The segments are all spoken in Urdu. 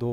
2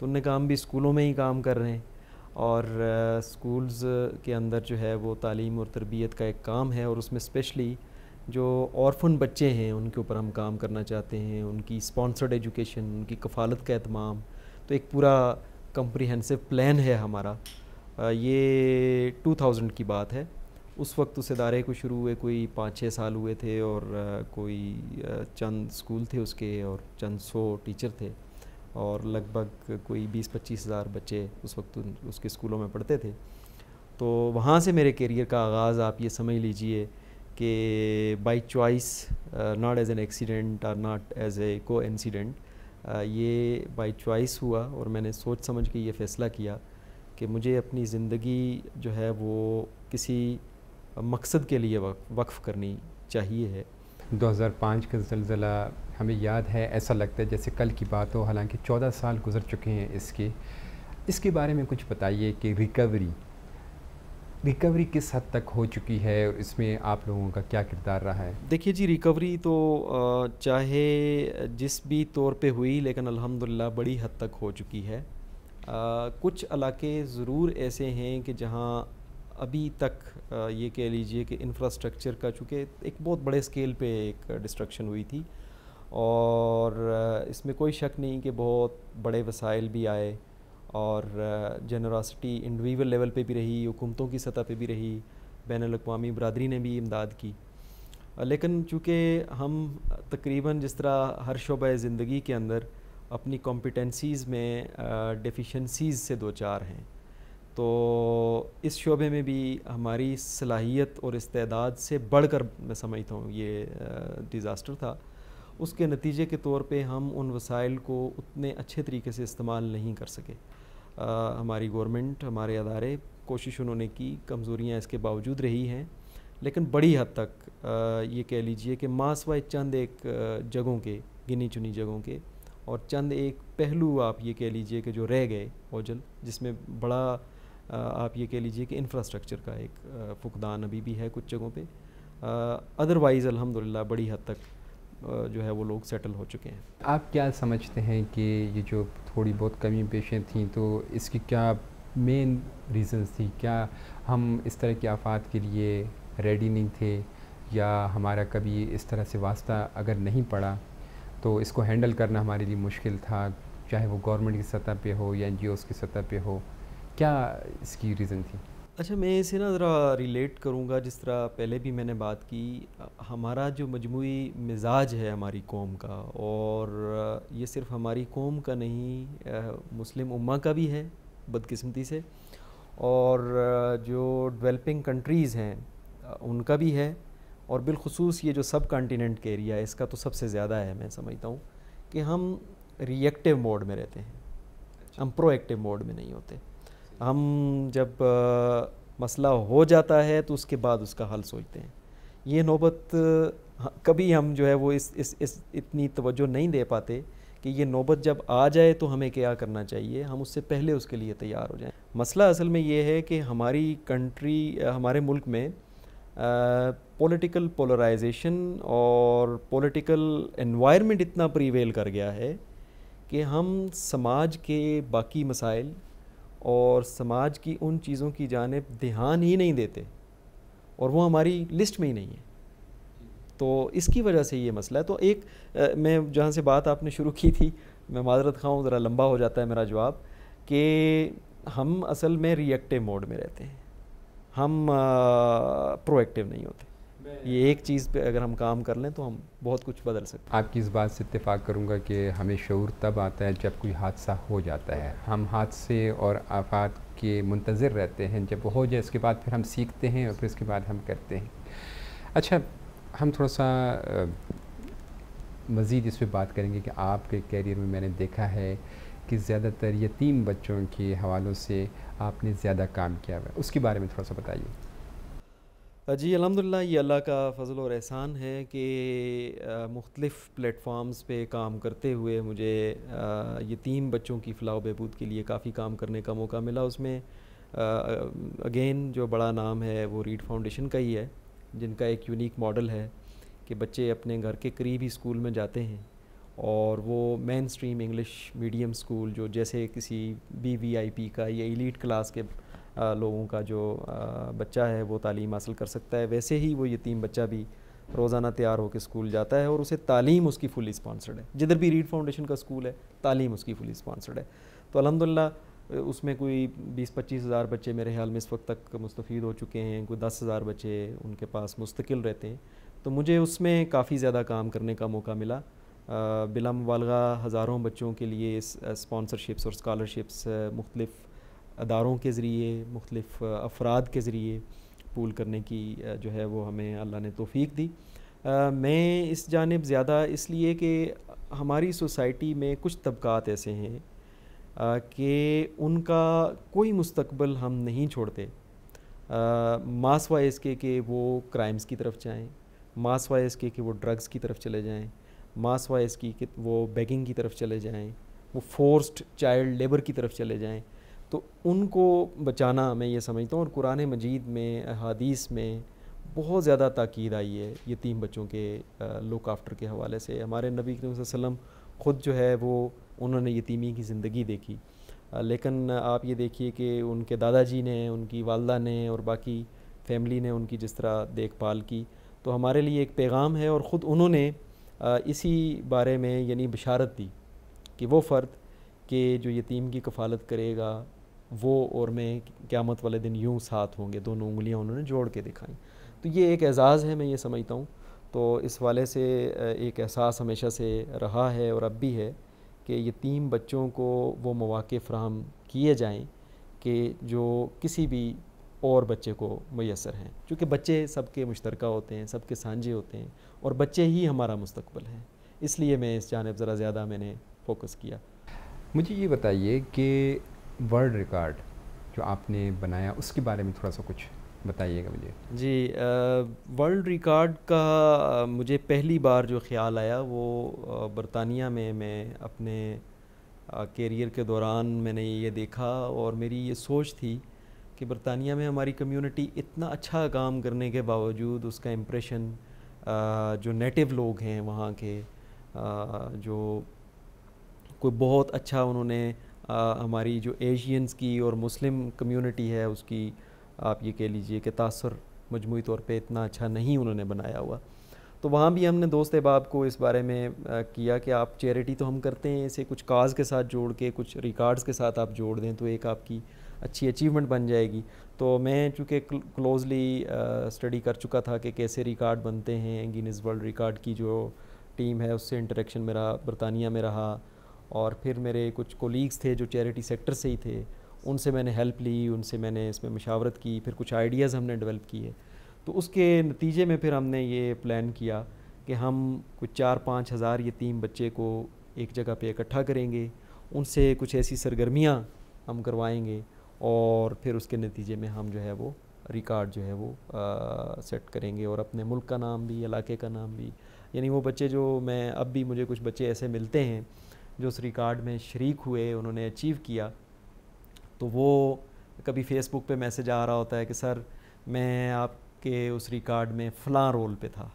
تو ان نے کہا ہم بھی اسکولوں میں ہی کام کر رہے ہیں، اور اسکولز کے اندر جو ہے وہ تعلیم اور تربیت کا ایک کام ہے، اور اس میں اسپیشلی جو اورفن بچے ہیں ان کے اوپر ہم کام کرنا چاہتے ہیں، ان کی اسپانسرڈ ایجوکیشن، ان کی کفالت کا اہتمام. تو ایک پورا کمپریہنسو پلان ہے ہمارا. یہ 2000 کی بات ہے. اس وقت اس ادارے کو شروع ہوئے کوئی 5-6 سال ہوئے تھے، اور کوئی چند اسکول تھے اس کے، اور چند 100 ٹیچر تھے، اور لگ بھگ کوئی 20-25 ہزار بچے اس وقت اس کے اسکولوں میں پڑھتے تھے. تو وہاں سے میرے کیریئر کا آغاز آپ یہ سمجھ لیجئے کہ by choice, not as an accident اور ناٹ ایز اے کو انسیڈنٹ، یہ بائی چوائس ہوا، اور میں نے سوچ سمجھ کے یہ فیصلہ کیا کہ مجھے اپنی زندگی جو ہے وہ کسی مقصد کے لیے وقف کرنی چاہیے ہے. 2005 کا زلزلہ ہمیں یاد ہے، ایسا لگتا ہے جیسے کل کی بات ہو، حالانکہ 14 سال گزر چکے ہیں اس کے بارے میں کچھ بتائیے کہ ریکوری کس حد تک ہو چکی ہے، اور اس میں آپ لوگوں کا کیا کردار رہا ہے؟ دیکھیے جی، ریکوری تو چاہے جس بھی طور پہ ہوئی، لیکن الحمدللہ بڑی حد تک ہو چکی ہے. کچھ علاقے ضرور ایسے ہیں کہ جہاں ابھی تک یہ کہہ لیجئے کہ انفراسٹرکچر کا، چونکہ ایک بہت بڑے اسکیل پہ ایک ڈسٹرکشن ہوئی تھی، اور اس میں کوئی شک نہیں کہ بہت بڑے وسائل بھی آئے، اور جنراسٹی انڈیویول لیول پہ بھی رہی، حکومتوں کی سطح پہ بھی رہی، بین الاقوامی برادری نے بھی امداد کی. لیکن چونکہ ہم تقریباً جس طرح ہر شعبہ زندگی کے اندر اپنی کمپیٹنسیز میں ڈیفیشنسیز سے دوچار ہیں، تو اس شعبے میں بھی ہماری صلاحیت اور استعداد سے بڑھ کر میں سمجھتا ہوں یہ ڈیزاسٹر تھا. اس کے نتیجے کے طور پہ ہم ان وسائل کو اتنے اچھے طریقے سے استعمال نہیں کر سکے. ہماری گورنمنٹ، ہمارے ادارے، کوشش انہوں نے کی، کمزوریاں اس کے باوجود رہی ہیں، لیکن بڑی حد تک یہ کہہ لیجئے کہ ماسوائے چند ایک جگہوں کے، گنی چنی جگہوں کے، اور چند ایک پہلو آپ یہ کہہ لیجئے کہ جو رہ گئے اوجل، جس میں بڑا آپ یہ کہہ لیجئے کہ انفراسٹرکچر کا ایک فقدان ابھی بھی ہے کچھ جگہوں پہ. ادروائز الحمدللہ بڑی حد تک جو ہے وہ لوگ سیٹل ہو چکے ہیں. آپ کیا سمجھتے ہیں کہ یہ جو تھوڑی بہت کمی پیشیں تھیں، تو اس کی کیا مین ریزنز تھی؟ کیا ہم اس طرح کے آفات کے لیے ریڈی نہیں تھے، یا ہمارا کبھی اس طرح سے واسطہ اگر نہیں پڑا تو اس کو ہینڈل کرنا ہمارے لیے مشکل تھا، چاہے وہ گورنمنٹ کی سطح پہ ہو یا NGOs کی سطح پہ ہو؟ کیا اس کی ریزن تھی؟ اچھا، میں اسے نا ذرا ریلیٹ کروں گا، جس طرح پہلے بھی میں نے بات کی، ہمارا جو مجموعی مزاج ہے ہماری قوم کا، اور یہ صرف ہماری قوم کا نہیں، مسلم امہ کا بھی ہے بدقسمتی سے، اور جو ڈیولپنگ کنٹریز ہیں ان کا بھی ہے، اور بالخصوص یہ جو سب کانٹیننٹ کے ایریا ہے اس کا تو سب سے زیادہ ہے. میں سمجھتا ہوں کہ ہم ری ایکٹیو موڈ میں رہتے ہیں، ہم پرو ایکٹیو موڈ میں نہیں ہوتے. ہم جب مسئلہ ہو جاتا ہے تو اس کے بعد اس کا حل سوچتے ہیں. یہ نوبت کبھی ہم جو ہے وہ اس اتنی توجہ نہیں دے پاتے کہ یہ نوبت جب آ جائے تو ہمیں کیا کرنا چاہیے، ہم اس سے پہلے اس کے لیے تیار ہو جائیں. مسئلہ اصل میں یہ ہے کہ ہماری کنٹری، ہمارے ملک میں پولیٹیکل پولرائزیشن اور پولیٹیکل انوائرمنٹ اتنا پریویل کر گیا ہے کہ ہم سماج کے باقی مسائل اور سماج کی ان چیزوں کی جانب دھیان ہی نہیں دیتے، اور وہ ہماری لسٹ میں ہی نہیں ہے. تو اس کی وجہ سے یہ مسئلہ ہے. تو ایک میں جہاں سے بات آپ نے شروع کی تھی، میں معذرت خواہ ہوں ذرا لمبا ہو جاتا ہے میرا جواب، کہ ہم اصل میں ری ایکٹیو موڈ میں رہتے ہیں، ہم پرو ایکٹیو نہیں ہوتے. یہ ایک چیز پہ اگر ہم کام کر لیں تو ہم بہت کچھ بدل سکتے ہیں. آپ کی اس بات سے اتفاق کروں گا کہ ہمیں شعور تب آتا ہے جب کوئی حادثہ ہو جاتا ہے. ہم حادثے اور آفات کے منتظر رہتے ہیں، جب وہ ہو جائے اس کے بعد پھر ہم سیکھتے ہیں، اور پھر اس کے بعد ہم کرتے ہیں. اچھا، ہم تھوڑا سا مزید اس پہ بات کریں گے کہ آپ کے کیریئر میں میں نے دیکھا ہے کہ زیادہ تر یتیم بچوں کے حوالوں سے آپ نے زیادہ کام کیا ہوا ہے، اس کے بارے میں تھوڑا سا بتائیے. جی الحمدللہ، یہ اللہ کا فضل اور احسان ہے کہ مختلف پلیٹ فارمز پہ کام کرتے ہوئے مجھے یتیم بچوں کی فلاح و بہبود کے لیے کافی کام کرنے کا موقع ملا. اس میں اگین جو بڑا نام ہے وہ ریڈ فاؤنڈیشن کا ہی ہے، جن کا ایک یونیک ماڈل ہے کہ بچے اپنے گھر کے قریب ہی اسکول میں جاتے ہیں، اور وہ مین اسٹریم انگلش میڈیم اسکول جو جیسے کسی VVIP کا یا ایلیٹ کلاس کے لوگوں کا جو بچہ ہے وہ تعلیم حاصل کر سکتا ہے، ویسے ہی وہ یتیم بچہ بھی روزانہ تیار ہو کے اسکول جاتا ہے اور اسے تعلیم اس کی فلی اسپانسرڈ ہے. جدھر بھی ریڈ فاؤنڈیشن کا اسکول ہے تعلیم اس کی فلی اسپانسرڈ ہے. تو الحمدللہ اس میں کوئی 20-25 ہزار بچے میرے خیال میں اس وقت تک مستفید ہو چکے ہیں، کوئی 10,000 بچے ان کے پاس مستقل رہتے ہیں. تو مجھے اس میں کافی زیادہ کام کرنے کا موقع ملا. بلا مبالغہ ہزاروں بچوں کے لیے اسپانسرشپس اور اسکالرشپس مختلف اداروں کے ذریعے، مختلف افراد کے ذریعے پول کرنے کی جو ہے وہ ہمیں اللہ نے توفیق دی. میں اس جانب زیادہ اس لیے کہ ہماری سوسائٹی میں کچھ طبقات ایسے ہیں کہ ان کا کوئی مستقبل ہم نہیں چھوڑتے، ماسوائے اس کے کہ وہ کرائمز کی طرف جائیں، ماسوائے اس کے کہ وہ ڈرگز کی طرف چلے جائیں، ماسوائے اس کی کہ وہ بیگنگ کی طرف چلے جائیں، وہ فورسڈ چائلڈ لیبر کی طرف چلے جائیں. تو ان کو بچانا میں یہ سمجھتا ہوں، اور قرآن مجید میں احادیث میں بہت زیادہ تاکید آئی ہے یتیم بچوں کے لک آفٹر کے حوالے سے. ہمارے نبی کریم صلی اللہ علیہ وسلم خود جو ہے وہ انہوں نے یتیمی کی زندگی دیکھی، لیکن آپ یہ دیکھیے کہ ان کے دادا جی نے، ان کی والدہ نے اور باقی فیملی نے ان کی جس طرح دیکھ بھال کی. تو ہمارے لیے ایک پیغام ہے، اور خود انہوں نے اسی بارے میں یعنی بشارت دی کہ وہ فرد کہ جو یتیم کی کفالت کرے گا وہ اور میں قیامت والے دن یوں ساتھ ہوں گے. دونوں انگلیاں انہوں نے جوڑ کے دکھائیں. تو یہ ایک اعزاز ہے، میں یہ سمجھتا ہوں. تو اس والے سے ایک احساس ہمیشہ سے رہا ہے اور اب بھی ہے کہ یتیم بچوں کو وہ مواقع فراہم کیے جائیں کہ جو کسی بھی اور بچے کو میسر ہیں، چونکہ بچے سب کے مشترکہ ہوتے ہیں، سب کے سانجے ہوتے ہیں، اور بچے ہی ہمارا مستقبل ہیں. اس لیے میں اس جانب ذرا زیادہ میں نے فوکس کیا. مجھے یہ بتائیے کہ ورلڈ ریکارڈ جو آپ نے بنایا اس کے بارے میں تھوڑا سا کچھ بتائیے گا مجھے. جی، ورلڈ ریکارڈ کا مجھے پہلی بار جو خیال آیا وہ برطانیہ میں اپنے کیریئر کے دوران میں نے یہ دیکھا، اور میری یہ سوچ تھی کہ برطانیہ میں ہماری کمیونٹی اتنا اچھا کام کرنے کے باوجود اس کا امپریشن جو نیٹو لوگ ہیں وہاں کے، جو کوئی بہت اچھا انہوں نے ہماری جو ایشینز کی اور مسلم کمیونٹی ہے اس کی آپ یہ کہہ لیجئے کہ تاثر مجموعی طور پہ اتنا اچھا نہیں انہوں نے بنایا ہوا. تو وہاں بھی ہم نے دوست احباب کو اس بارے میں کیا کہ آپ چیریٹی تو ہم کرتے ہیں، اسے کچھ کاز کے ساتھ جوڑ کے، کچھ ریکارڈز کے ساتھ آپ جوڑ دیں تو ایک آپ کی اچھی اچیومنٹ بن جائے گی. تو میں چونکہ کلوزلی اسٹڈی کر چکا تھا کہ کیسے ریکارڈ بنتے ہیں، گینیز ورلڈ ریکارڈ کی جو ٹیم ہے اس سے انٹریکشن میرا برطانیہ میں رہا، اور پھر میرے کچھ کولیگز تھے جو چیریٹی سیکٹر سے ہی تھے، ان سے میں نے ہیلپ لی، ان سے میں نے اس میں مشاورت کی، پھر کچھ آئیڈیاز ہم نے ڈیولپ کیے. تو اس کے نتیجے میں پھر ہم نے یہ پلان کیا کہ ہم کچھ 4-5 ہزار یتیم بچے کو ایک جگہ پہ اکٹھا کریں گے، ان سے کچھ ایسی سرگرمیاں ہم کروائیں گے، اور پھر اس کے نتیجے میں ہم جو ہے وہ ریکارڈ جو ہے وہ سیٹ کریں گے، اور اپنے ملک کا نام بھی، علاقے کا نام بھی. یعنی وہ بچے جو میں اب بھی مجھے کچھ بچے ایسے ملتے ہیں جو اس ریکارڈ میں شریک ہوئے، انہوں نے اچیو کیا، تو وہ کبھی فیس بک پہ میسج آ رہا ہوتا ہے کہ سر میں آپ کے اس ریکارڈ میں فلاں رول پہ تھا.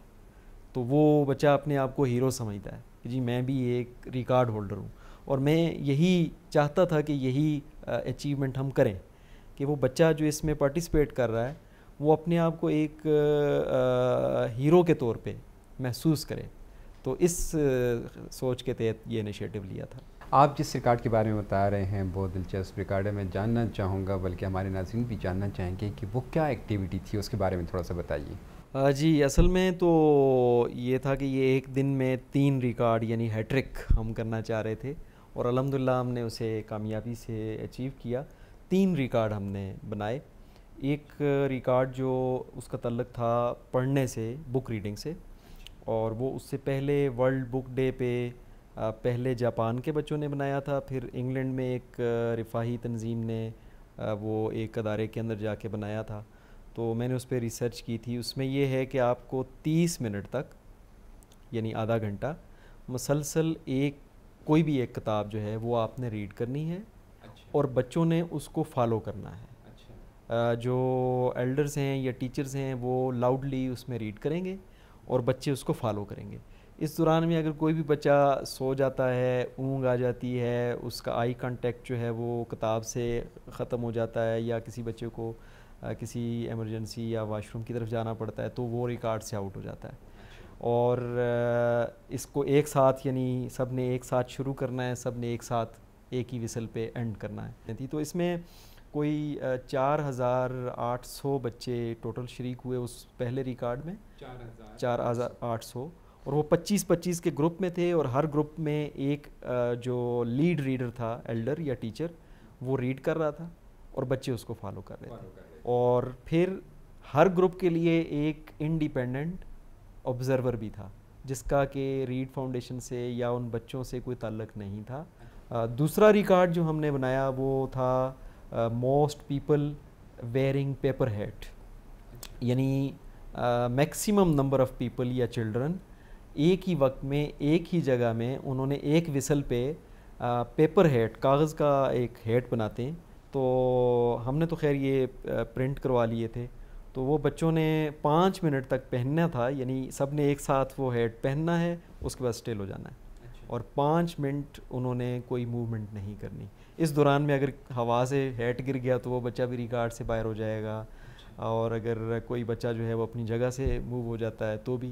تو وہ بچہ اپنے آپ کو ہیرو سمجھتا ہے کہ جی میں بھی ایک ریکارڈ ہولڈر ہوں. اور میں یہی چاہتا تھا کہ یہی اچیومنٹ ہم کریں کہ وہ بچہ جو اس میں پارٹیسپیٹ کر رہا ہے وہ اپنے آپ کو ایک ہیرو کے طور پہ محسوس کرے. تو اس سوچ کے تحت یہ انیشیٹو لیا تھا. آپ جس ریکارڈ کے بارے میں بتا رہے ہیں بہت دلچسپ ریکارڈ ہے، میں جاننا چاہوں گا، بلکہ ہمارے ناظرین بھی جاننا چاہیں گے کہ وہ کیا ایکٹیویٹی تھی، اس کے بارے میں تھوڑا سا بتائیے. جی، اصل میں تو یہ تھا کہ یہ ایک دن میں 3 ریکارڈ یعنی ہیٹرک ہم کرنا چاہ رہے تھے، اور الحمدللہ ہم نے اسے کامیابی سے اچیو کیا. 3 ریکارڈ ہم نے بنائے. ایک ریکارڈ جو اس کا تعلق تھا پڑھنے سے، بک ریڈنگ سے، اور وہ اس سے پہلے ورلڈ بک ڈے پہ پہلے جاپان کے بچوں نے بنایا تھا، پھر انگلینڈ میں ایک رفاہی تنظیم نے وہ ایک ادارے کے اندر جا کے بنایا تھا. تو میں نے اس پہ ریسرچ کی تھی. اس میں یہ ہے کہ آپ کو 30 منٹ تک یعنی آدھا گھنٹہ مسلسل کوئی بھی ایک کتاب جو ہے وہ آپ نے ریڈ کرنی ہے، اور بچوں نے اس کو فالو کرنا ہے. جو ایلڈرز ہیں یا ٹیچرز ہیں وہ لاؤڈلی اس میں ریڈ کریں گے اور بچے اس کو فالو کریں گے. اس دوران میں اگر کوئی بھی بچہ سو جاتا ہے، اونگ آ جاتی ہے، اس کا آئی کانٹیکٹ جو ہے وہ کتاب سے ختم ہو جاتا ہے، یا کسی بچے کو کسی ایمرجنسی یا واش روم کی طرف جانا پڑتا ہے، تو وہ ریکارڈ سے آؤٹ ہو جاتا ہے. اور اس کو ایک ساتھ یعنی سب نے ایک ساتھ شروع کرنا ہے، سب نے ایک ساتھ ایک ہی وسل پہ اینڈ کرنا ہے. تو اس میں کوئی 4800 بچے ٹوٹل شریک ہوئے اس پہلے ریکارڈ میں. 4800. اور وہ 25 کے گروپ میں تھے، اور ہر گروپ میں ایک جو لیڈ ریڈر تھا، ایلڈر یا ٹیچر، وہ ریڈ کر رہا تھا اور بچے اس کو فالو کر رہے تھے. اور پھر ہر گروپ کے لیے ایک انڈیپینڈنٹ آبزرور بھی تھا، جس کا کہ ریڈ فاؤنڈیشن سے یا ان بچوں سے کوئی تعلق نہیں تھا. دوسرا ریکارڈ جو ہم نے بنایا وہ تھا most people wearing paper hat, یعنی میکسیمم نمبر آف پیپل یا چلڈرن ایک ہی وقت میں ایک ہی جگہ میں انہوں نے ایک وسل پہ پیپر ہیٹ، کاغذ کا ایک ہیٹ بناتے ہیں. تو ہم نے تو خیر یہ پرنٹ کروا لیے تھے، تو وہ بچوں نے 5 منٹ تک پہننا تھا، یعنی سب نے ایک ساتھ وہ ہیٹ پہننا ہے، اس کے بعد اسٹل ہو جانا ہے. اور 5 منٹ انہوں نے کوئی موومنٹ نہیں کرنی. اس دوران میں اگر ہوا سے ہیٹ گر گیا تو وہ بچہ بھی ریکارڈ سے باہر ہو جائے گا، اور اگر کوئی بچہ جو ہے وہ اپنی جگہ سے موو ہو جاتا ہے تو بھی.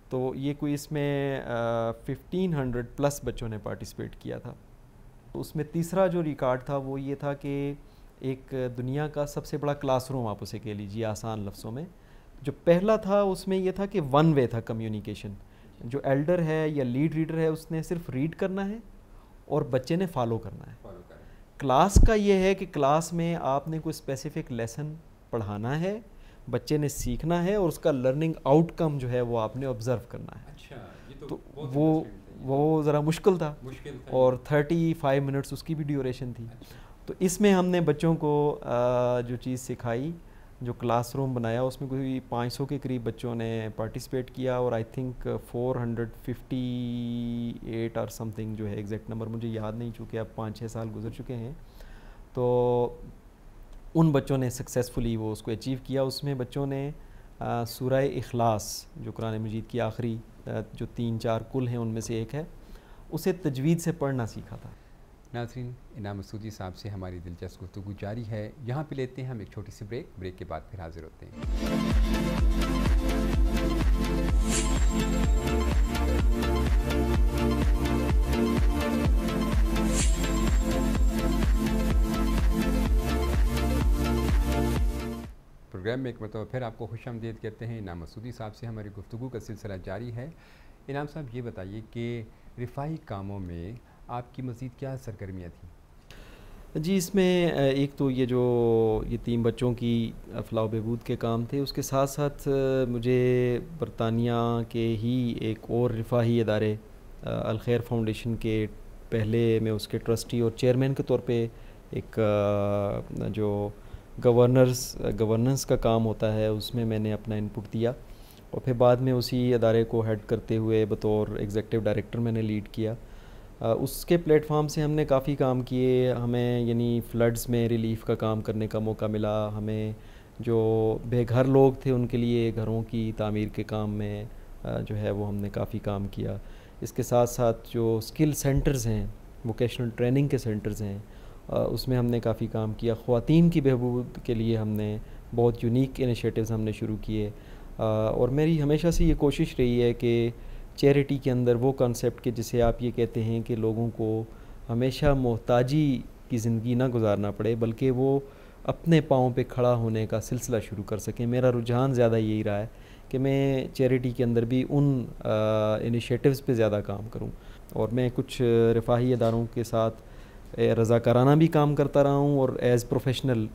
تو یہ کوئی اس میں 1500 پلس بچوں نے پارٹیسپیٹ کیا تھا. اس میں تیسرا جو ریکارڈ تھا وہ یہ تھا کہ ایک دنیا کا سب سے بڑا کلاس روم آپ اسے کہہ لیجیے آسان لفظوں میں. جو پہلا تھا اس میں یہ تھا کہ ون وے تھا کمیونیکیشن. جو ایلڈر ہے یا لیڈ ریڈر ہے اس نے صرف ریڈ کرنا ہے اور بچے نے فالو کرنا ہے. کلاس کا یہ ہے کہ کلاس میں آپ نے کوئی اسپیسیفک لیسن پڑھانا ہے، بچے نے سیکھنا ہے، اور اس کا لرننگ آؤٹ کم جو ہے وہ آپ نے آبزرو کرنا ہے. تو وہ ذرا مشکل تھا، اور 35 منٹس اس کی بھی ڈیوریشن تھی. تو اس میں ہم نے بچوں کو جو چیز سکھائی، جو کلاس روم بنایا، اس میں کوئی 500 کے قریب بچوں نے پارٹیسپیٹ کیا، اور آئی تھنک 458 اور سم تھنگ جو ہے ایگزیکٹ نمبر مجھے یاد نہیں، چونکہ اب 5-6 سال گزر چکے ہیں. تو ان بچوں نے سکسیزفلی وہ اس کو اچیو کیا. اس میں بچوں نے سورہ اخلاص جو قرآن مجید کی آخری جو 3-4 کل ہیں ان میں سے ایک ہے، اسے تجوید سے پڑھنا سیکھا تھا. ناظرین، انعام مسعودی صاحب سے ہماری دلچسپ گفتگو جاری ہے. یہاں پہ لیتے ہیں ہم ایک چھوٹی سی بریک کے بعد پھر حاضر ہوتے ہیں. پروگرام میں ایک مرتبہ پھر آپ کو خوش آمدید کہتے ہیں. انعام مسعودی صاحب سے ہماری گفتگو کا سلسلہ جاری ہے. انعام صاحب، یہ بتائیے کہ رفاہی کاموں میں آپ کی مزید کیا سرگرمیاں تھیں؟ جی، اس میں ایک تو یہ 3 بچوں کی فلاح و بہبود کے کام تھے. اس کے ساتھ ساتھ مجھے برطانیہ کے ہی ایک اور رفاہی ادارے الخیر فاؤنڈیشن کے پہلے میں اس کے ٹرسٹی اور چیئرمین کے طور پہ ایک جو گورننس کا کام ہوتا ہے اس میں میں نے اپنا انپٹ دیا، اور پھر بعد میں اسی ادارے کو ہیڈ کرتے ہوئے بطور ایگزیکٹو ڈائریکٹر میں نے لیڈ کیا. اس کے پلیٹ فارم سے ہم نے کافی کام کیے. ہمیں یعنی فلڈز میں ریلیف کا کام کرنے کا موقع ملا. ہمیں جو بے گھر لوگ تھے ان کے لیے گھروں کی تعمیر کے کام میں جو ہے وہ ہم نے کافی کام کیا. اس کے ساتھ ساتھ جو اسکل سینٹرز ہیں، ووکیشنل ٹریننگ کے سینٹرز ہیں، اس میں ہم نے کافی کام کیا. خواتین کی بہبود کے لیے ہم نے بہت یونیک انیشیٹوز ہم نے شروع کیے. اور میری ہمیشہ سے یہ کوشش رہی ہے کہ چیریٹی کے اندر وہ کانسیپٹ کہ جسے آپ یہ کہتے ہیں کہ لوگوں کو ہمیشہ محتاجی کی زندگی نہ گزارنا پڑے، بلکہ وہ اپنے پاؤں پہ کھڑا ہونے کا سلسلہ شروع کر سکیں. میرا رجحان زیادہ یہی رہا ہے کہ میں چیریٹی کے اندر بھی ان انیشیٹوز پہ زیادہ کام کروں. اور میں کچھ رفاہی اداروں کے ساتھ رضاکارانہ بھی کام کرتا رہا ہوں، اور ایز پروفیشنل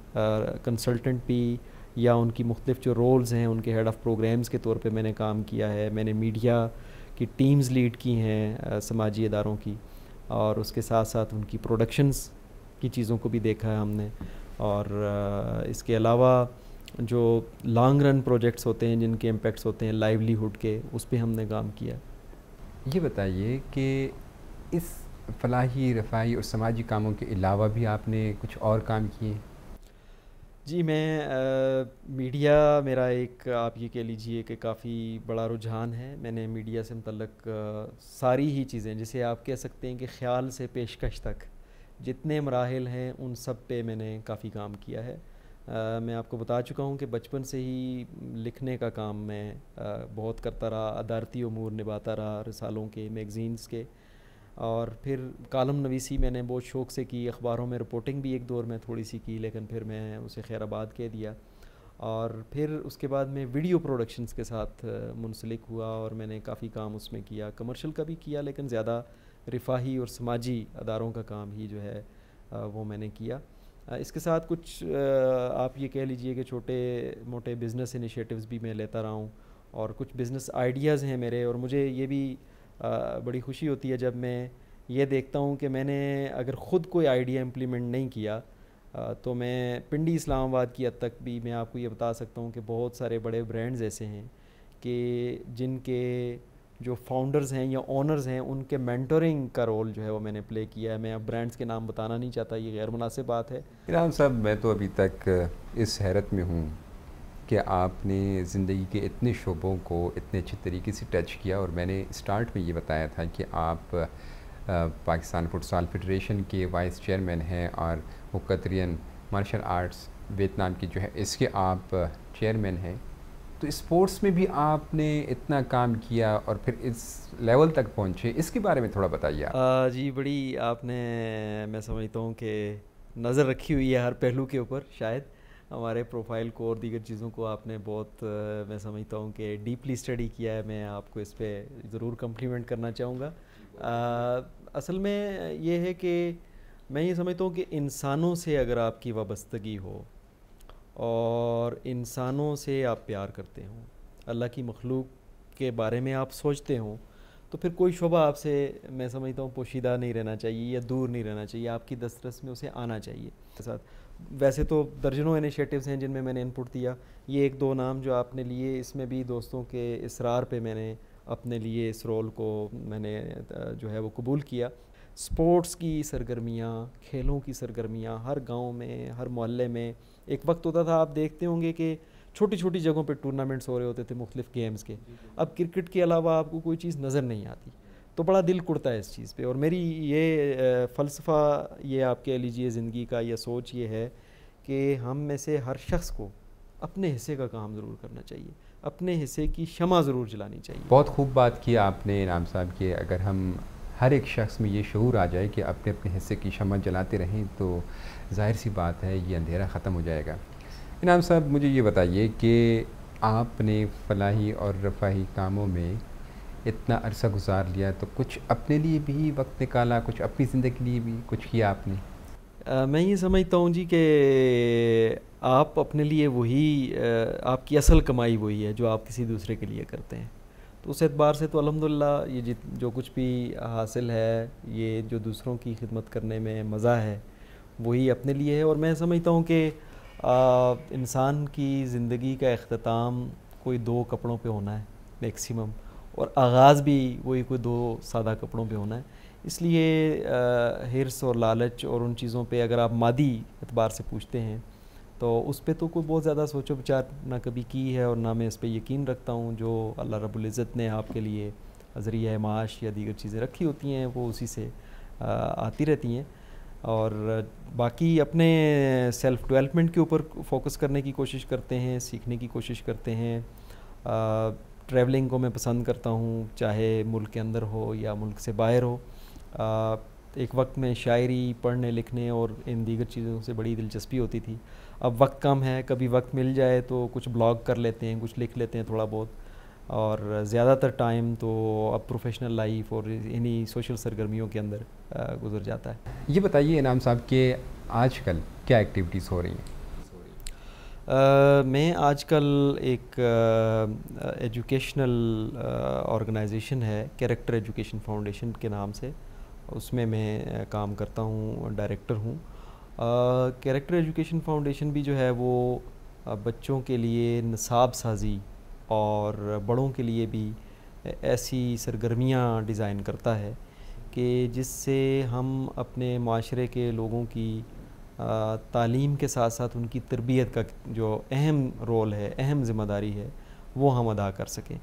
کنسلٹنٹ بھی، یا ان کی مختلف جو رولز ہیں ان کے ہیڈ آف پروگرامز کے طور پہ میں نے کام کیا ہے. میں نے میڈیا کی ٹیمز لیڈ کی ہیں سماجی اداروں کی، اور اس کے ساتھ ساتھ ان کی پروڈکشنز کی چیزوں کو بھی دیکھا ہے ہم نے. اور اس کے علاوہ جو لانگ رن پروجیکٹس ہوتے ہیں جن کے امپیکٹس ہوتے ہیں لائیولیہوڈ کے، اس پہ ہم نے کام کیا. یہ بتائیے کہ اس فلاحی، رفاہی اور سماجی کاموں کے علاوہ بھی آپ نے کچھ اور کام کیے؟ جی میں میڈیا میرا ایک آپ یہ کہہ لیجئے کہ کافی بڑا رجحان ہے. میں نے میڈیا سے متعلق ساری ہی چیزیں جسے آپ کہہ سکتے ہیں کہ خیال سے پیشکش تک جتنے مراحل ہیں ان سب پہ میں نے کافی کام کیا ہے. میں آپ کو بتا چکا ہوں کہ بچپن سے ہی لکھنے کا کام میں بہت کرتا رہا, ادارتی امور نبھاتا رہا, رسالوں کے, میگزینز کے, اور پھر کالم نویسی میں نے بہت شوق سے کی. اخباروں میں رپورٹنگ بھی ایک دور میں تھوڑی سی کی, لیکن پھر میں اسے خیر آباد کہہ دیا. اور پھر اس کے بعد میں ویڈیو پروڈکشنز کے ساتھ منسلک ہوا اور میں نے کافی کام اس میں کیا. کمرشل کا بھی کیا لیکن زیادہ رفاہی اور سماجی اداروں کا کام ہی جو ہے وہ میں نے کیا. اس کے ساتھ کچھ آپ یہ کہہ لیجئے کہ چھوٹے موٹے بزنس انیشیٹوز بھی میں لیتا رہا ہوں, اور کچھ بزنس آئیڈیاز ہیں میرے. اور مجھے یہ بھی بڑی خوشی ہوتی ہے جب میں یہ دیکھتا ہوں کہ میں نے اگر خود کوئی آئیڈیا امپلیمنٹ نہیں کیا تو میں پنڈی اسلام آباد کی حد تک بھی میں آپ کو یہ بتا سکتا ہوں کہ بہت سارے بڑے برانڈز ایسے ہیں کہ جن کے جو فاؤنڈرز ہیں یا اونرز ہیں ان کے مینٹورنگ کا رول جو ہے وہ میں نے پلے کیا ہے. میں اب برانڈز کے نام بتانا نہیں چاہتا, یہ غیر مناسب بات ہے. انعام صاحب, میں تو ابھی تک اس حیرت میں ہوں کہ آپ نے زندگی کے اتنے شعبوں کو اتنے اچھے طریقے سے ٹچ کیا, اور میں نے اسٹارٹ میں یہ بتایا تھا کہ آپ پاکستان فٹسال فیڈریشن کے وائس چیئرمین ہیں, اور مقتدین مارشل آرٹس ویتنام کی جو ہے اس کے آپ چیئرمین ہیں. تو اسپورٹس میں بھی آپ نے اتنا کام کیا اور پھر اس لیول تک پہنچے, اس کے بارے میں تھوڑا بتائیے آپ. جی بڑی آپ نے, میں سمجھتا ہوں کہ نظر رکھی ہوئی ہے ہر پہلو کے اوپر. شاید ہمارے پروفائل کو اور دیگر چیزوں کو آپ نے بہت میں سمجھتا ہوں کہ ڈیپلی اسٹڈی کیا ہے. میں آپ کو اس پہ ضرور کمپلیمنٹ کرنا چاہوں گا. اصل میں یہ ہے کہ میں یہ سمجھتا ہوں کہ انسانوں سے اگر آپ کی وابستگی ہو اور انسانوں سے آپ پیار کرتے ہوں, اللہ کی مخلوق کے بارے میں آپ سوچتے ہوں, تو پھر کوئی شعبہ آپ سے میں سمجھتا ہوں پوشیدہ نہیں رہنا چاہیے یا دور نہیں رہنا چاہیے, آپ کی دسترس میں اسے آنا چاہیے. ساتھ ویسے تو درجنوں انیشیٹوز ہیں جن میں میں نے انپٹ دیا. یہ ایک دو نام جو آپ نے لیے, اس میں بھی دوستوں کے اصرار پہ میں نے اپنے لیے اس رول کو میں نے جو ہے وہ قبول کیا. سپورٹس کی سرگرمیاں, کھیلوں کی سرگرمیاں ہر گاؤں میں, ہر محلے میں. ایک وقت ہوتا تھا, آپ دیکھتے ہوں گے کہ چھوٹی چھوٹی جگہوں پہ ٹورنامنٹس ہو رہے ہوتے تھے مختلف گیمز کے. اب کرکٹ کے علاوہ آپ کو کوئی چیز نظر نہیں آتی, تو بڑا دل کڑتا ہے اس چیز پہ. اور میری یہ فلسفہ, یہ آپ کہہ لیجئے زندگی کا یا سوچ یہ ہے کہ ہم میں سے ہر شخص کو اپنے حصے کا کام ضرور کرنا چاہیے, اپنے حصے کی شمع ضرور جلانی چاہیے. بہت خوب بات کی آپ نے انعام صاحب کہ اگر ہم ہر ایک شخص میں یہ شعور آ جائے کہ اپنے اپنے حصے کی شمع جلاتے رہیں تو ظاہر سی بات ہے یہ اندھیرا ختم ہو جائے گا. انعام صاحب, مجھے یہ بتائیے کہ آپ نے فلاحی اور رفاہی کاموں میں اتنا عرصہ گزار لیا, تو کچھ اپنے لیے بھی وقت نکالا, کچھ اپنی زندگی کے لیے بھی کچھ کیا آپ نے؟ میں یہ سمجھتا ہوں جی کہ آپ اپنے لیے وہی, آپ کی اصل کمائی وہی ہے جو آپ کسی دوسرے کے لیے کرتے ہیں. تو اس اعتبار سے تو الحمدللہ یہ جو کچھ بھی حاصل ہے, یہ جو دوسروں کی خدمت کرنے میں مزہ ہے وہی اپنے لیے ہے. اور میں سمجھتا ہوں کہ انسان کی زندگی کا اختتام کوئی 2 کپڑوں پہ ہونا ہے میکسیمم, اور آغاز بھی وہی کوئی 2 سادہ کپڑوں پہ ہونا ہے. اس لیے حرص اور لالچ اور ان چیزوں پہ اگر آپ مادی اعتبار سے پوچھتے ہیں تو اس پہ تو کوئی بہت زیادہ سوچ و بچار نہ کبھی کی ہے, اور نہ میں اس پہ یقین رکھتا ہوں. جو اللہ رب العزت نے آپ کے لیے ذریعہ معاش یا دیگر چیزیں رکھی ہوتی ہیں وہ اسی سے آتی رہتی ہیں. اور باقی اپنے سیلف ڈیولپمنٹ کے اوپر فوکس کرنے کی کوشش کرتے ہیں, سیکھنے کی کوشش کرتے ہیں. ٹریولنگ کو میں پسند کرتا ہوں, چاہے ملک کے اندر ہو یا ملک سے باہر ہو. ایک وقت میں شاعری پڑھنے لکھنے اور ان دیگر چیزوں سے بڑی دلچسپی ہوتی تھی. اب وقت کم ہے, کبھی وقت مل جائے تو کچھ بلاگ کر لیتے ہیں, کچھ لکھ لیتے ہیں تھوڑا بہت, اور زیادہ تر ٹائم تو اب پروفیشنل لائف اور انہی سوشل سرگرمیوں کے اندر گزر جاتا ہے. یہ بتائیے انعام صاحب کہ آج کل کیا ایکٹیویٹیز ہو رہی ہیں؟ میں آج کل ایک ایجوکیشنل آرگنائزیشن ہے, کیریکٹر ایجوکیشن فاؤنڈیشن کے نام سے, اس میں کام کرتا ہوں, ڈائریکٹر ہوں. کیریکٹر ایجوکیشن فاؤنڈیشن بھی جو ہے وہ بچوں کے لیے نصاب سازی اور بڑوں کے لیے بھی ایسی سرگرمیاں ڈیزائن کرتا ہے کہ جس سے ہم اپنے معاشرے کے لوگوں کی تعلیم کے ساتھ ساتھ ان کی تربیت کا جو اہم رول ہے، اہم ذمہ داری ہے، وہ ہم ادا کر سکیں۔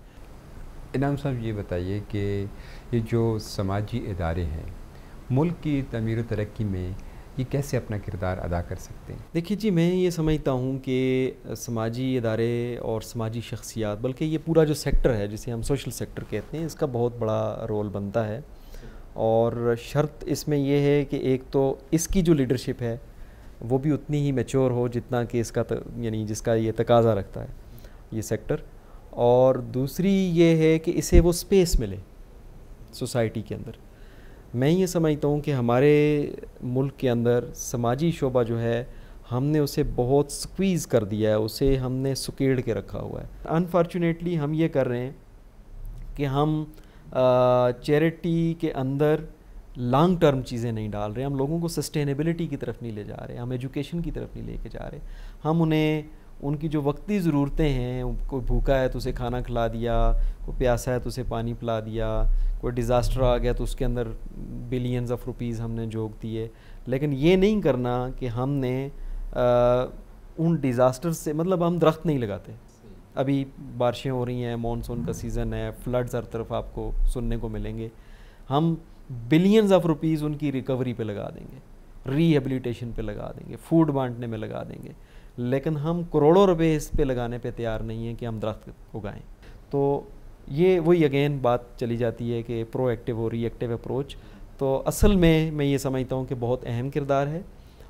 انعام صاحب یہ بتائیے کہ یہ جو سماجی ادارے ہیں ملک کی تعمیر و ترقی میں یہ کیسے اپنا کردار ادا کر سکتے ہیں؟ دیکھیے جی، میں یہ سمجھتا ہوں کہ سماجی ادارے اور سماجی شخصیات، بلکہ یہ پورا جو سیکٹر ہے جسے ہم سوشل سیکٹر کہتے ہیں، اس کا بہت بڑا رول بنتا ہے، اور شرط اس میں یہ ہے کہ ایک تو اس کی جو لیڈرشپ ہے وہ بھی اتنی ہی میچور ہو جتنا کہ اس کا یعنی جس کا یہ تقاضا رکھتا ہے یہ سیکٹر، اور دوسری یہ ہے کہ اسے وہ سپیس ملے سوسائٹی کے اندر۔ میں یہ سمجھتا ہوں کہ ہمارے ملک کے اندر سماجی شعبہ جو ہے ہم نے اسے بہت سکویز کر دیا ہے، اسے ہم نے سکیڑ کے رکھا ہوا ہے۔ انفارچونیٹلی ہم یہ کر رہے ہیں کہ ہم چیریٹی کے اندر لانگ ٹرم چیزیں نہیں ڈال رہے، ہم لوگوں کو سسٹینیبلٹی کی طرف نہیں لے جا رہے، ہم ایجوکیشن کی طرف نہیں لے کے جا رہے، ہم انہیں ان کی جو وقتی ضرورتیں ہیں، کوئی بھوکا ہے تو اسے کھانا کھلا دیا، کوئی پیاسا ہے تو اسے پانی پلا دیا، کوئی ڈیزاسٹر آ گیا تو اس کے اندر بلینز آف روپیز ہم نے جھونک دیے، لیکن یہ نہیں کرنا کہ ہم نے ان ڈیزاسٹر سے مطلب ہم درخت نہیں لگاتے۔ ابھی بارشیں ہو رہی ہیں، مانسون کا سیزن ہے، فلڈز ہر طرف آپ کو سننے کو ملیں گے، ہم بلینز آف روپیز ان کی ریکوری پہ لگا دیں گے، ری ہیبلیٹیشن پہ لگا دیں گے، فوڈ بانٹنے میں لگا دیں گے، لیکن ہم کروڑوں روپے اس پہ لگانے پہ تیار نہیں ہیں کہ ہم درخت اگائیں۔ تو یہ وہی اگین بات چلی جاتی ہے کہ پرو ایکٹیو اور ری ایکٹیو اپروچ، تو اصل میں یہ سمجھتا ہوں کہ بہت اہم کردار ہے،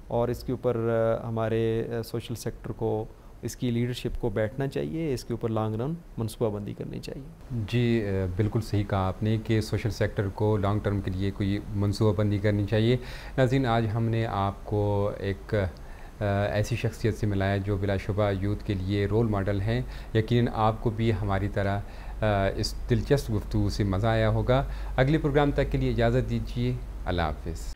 اور اس کے اوپر ہمارے سوشل سیکٹر کو، اس کی لیڈرشپ کو بیٹھنا چاہیے، اس کے اوپر لانگ رن منصوبہ بندی کرنی چاہیے۔ جی بالکل صحیح کہا آپ نے کہ سوشل سیکٹر کو لانگ ٹرم کے لیے کوئی منصوبہ بندی کرنی چاہیے۔ ناظرین، آج ہم نے آپ کو ایک ایسی شخصیت سے ملایا جو بلا شبہ یوتھ کے لیے رول ماڈل ہیں۔ یقیناً آپ کو بھی ہماری طرح اس دلچسپ گفتگو سے مزہ آیا ہوگا۔ اگلے پروگرام تک کے لیے اجازت دیجیے، اللہ حافظ۔